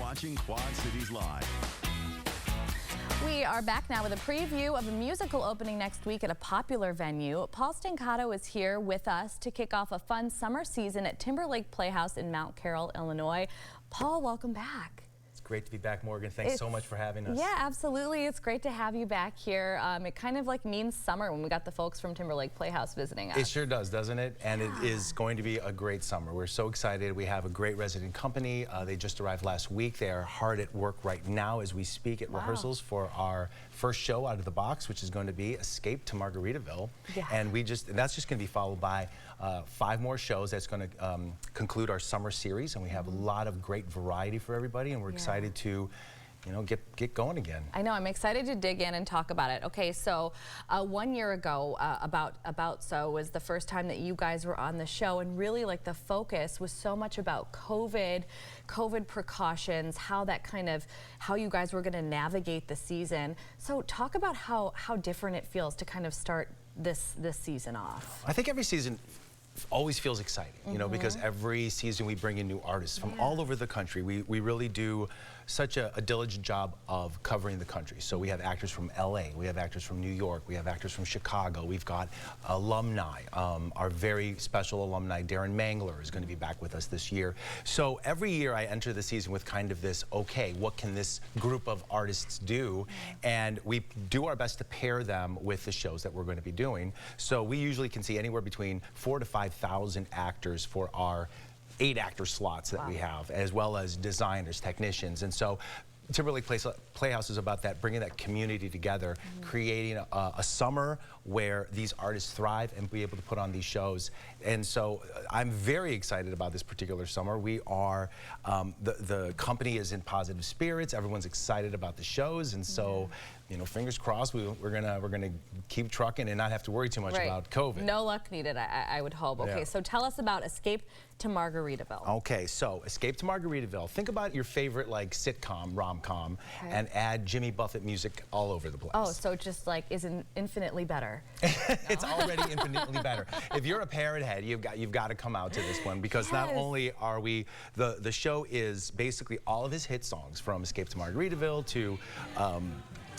watching Quad Cities Live. We are back now with a preview of a musical opening next week at a popular venue. Paul Stancato is here with us to kick off a fun summer season at Timberlake Playhouse in Mount Carroll, Illinois. Paul, welcome back. It's great to be back, Morgan. Thanks so much for having us. Yeah, absolutely. It's great to have you back here. It kind of like means summer when we got the folks from Timberlake Playhouse visiting us. It sure does, doesn't it? And it is going to be a great summer. We're so excited. We have a great resident company. They just arrived last week. They are hard at work right now as we speak at rehearsals for our first show out of the box, which is going to be Escape to Margaritaville. Yeah. And that's just going to be followed by 5 more shows. That's going to conclude our summer series, and we have a lot of great variety for everybody, and we're excited to get going again. I know, I'm excited to dig in and talk about it. Okay, so 1 year ago, about so was the first time that you guys were on the show, and really like the focus was so much about COVID precautions, how you guys were going to navigate the season. So talk about how different it feels to kind of start this season off. I think every season always feels exciting, you know, because every season we bring in new artists from all over the country. We really do such a diligent job of covering the country. So we have actors from LA, we have actors from New York, we have actors from Chicago, we've got alumni. Our very special alumni, Darren Mangler, is going to be back with us this year. So every year I enter the season with kind of this, okay, what can this group of artists do? And we do our best to pair them with the shows that we're going to be doing. So we usually can see anywhere between 4,000 to 5,000 actors for our 8 actor slots that we have, as well as designers, technicians. And so Timberlake Playhouse is about that, bringing that community together, creating a summer where these artists thrive and be able to put on these shows. And so I'm very excited about this particular summer. We are, the company is in positive spirits. Everyone's excited about the shows. And so, you know, fingers crossed, we're gonna keep trucking and not have to worry too much about COVID. No luck needed, I would hope. Okay, so tell us about Escape to Margaritaville. Okay, so Escape to Margaritaville. Think about your favorite like sitcom, rom-com, and add Jimmy Buffett music all over the place. Oh, so just like is infinitely better. It's already infinitely better. If you're a parrot head, you've got to come out to this one, because not only are we, the show is basically all of his hit songs, from Escape to Margaritaville to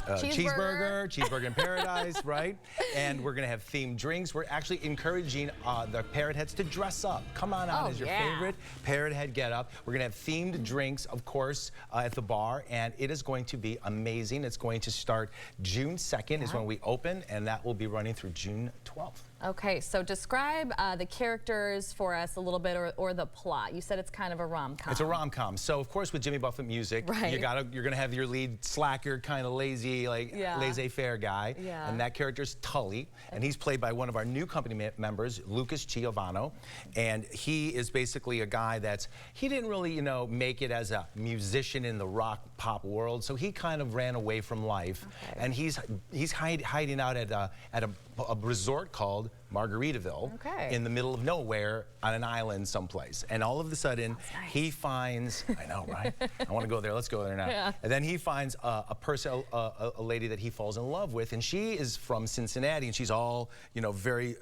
Cheeseburger in Paradise, right? And we're going to have themed drinks. We're actually encouraging the parrot heads to dress up. Come on out as your favorite parrot head get up. We're going to have themed drinks, of course, at the bar, and it is going to be amazing. It's going to start June 2nd is when we open, and that will be running through June 12th. Okay, so describe the characters for us a little bit, or the plot. You said it's kind of a rom-com. It's a rom-com. So, of course, with Jimmy Buffett music, you're going to have your lead slacker, kind of lazy, like laissez-faire guy. And that character's Tully, and he's played by one of our new company members, Lucas Giovanno. And he is basically a guy he didn't really, you know, make it as a musician in the rock pop world. So he kind of ran away from life, and he's hiding out at a resort called Margaritaville in the middle of nowhere on an island someplace. And all of a sudden he finds, I know, right? I want to go there. Let's go there now. And then he finds a person, a lady that he falls in love with, and she is from Cincinnati, and she's all, you know, very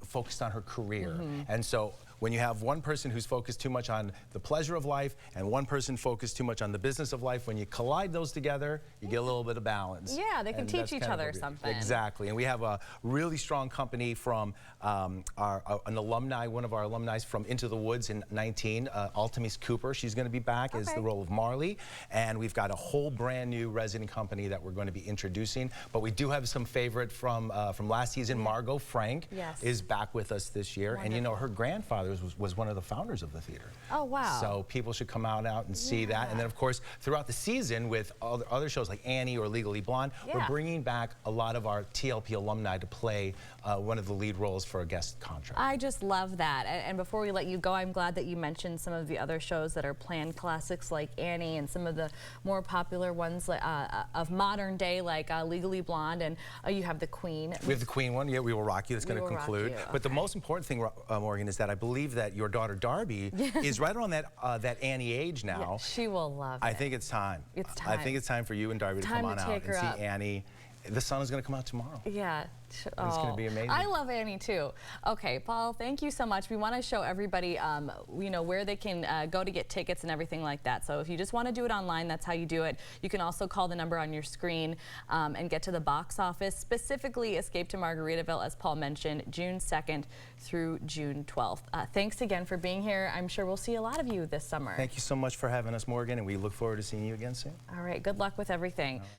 focused on her career. And so when you have one person who's focused too much on the pleasure of life and one person focused too much on the business of life, when you collide those together, you get a little bit of balance. Yeah, they can teach each other something. Exactly. And we have a really strong company from one of our alumni from Into the Woods in 19, Altamise Cooper. She's going to be back as the role of Marley. And we've got a whole brand new resident company that we're going to be introducing. But we do have some favorite from last season. Margot Frank is back with us this year. Wonderful. And you know, her grandfather was one of the founders of the theater. Oh, wow. So people should come out and see that. And then, of course, throughout the season with other shows like Annie or Legally Blonde, we're bringing back a lot of our TLP alumni to play one of the lead roles for a guest contract. I just love that. And before we let you go, I'm glad that you mentioned some of the other shows that are planned classics like Annie, and some of the more popular ones of modern day like Legally Blonde, and you have the Queen. We have the Queen one. Yeah, We Will Rock You. That's going to conclude. But the most important thing, Morgan, is that I believe that your daughter Darby is right around that Annie age now. Yeah, she will love it. I think it's time. It's time. I think it's time for you and Darby to come on out and see Annie. the sun is going to come out tomorrow. Yeah. It's going to be amazing. I love Annie too. Okay, Paul, thank you so much. We want to show everybody, you know, where they can go to get tickets and everything like that. So if you just want to do it online, that's how you do it. You can also call the number on your screen and get to the box office, specifically Escape to Margaritaville, as Paul mentioned, June 2nd through June 12th. Thanks again for being here. I'm sure we'll see a lot of you this summer. Thank you so much for having us, Morgan, and we look forward to seeing you again soon. All right, good luck with everything.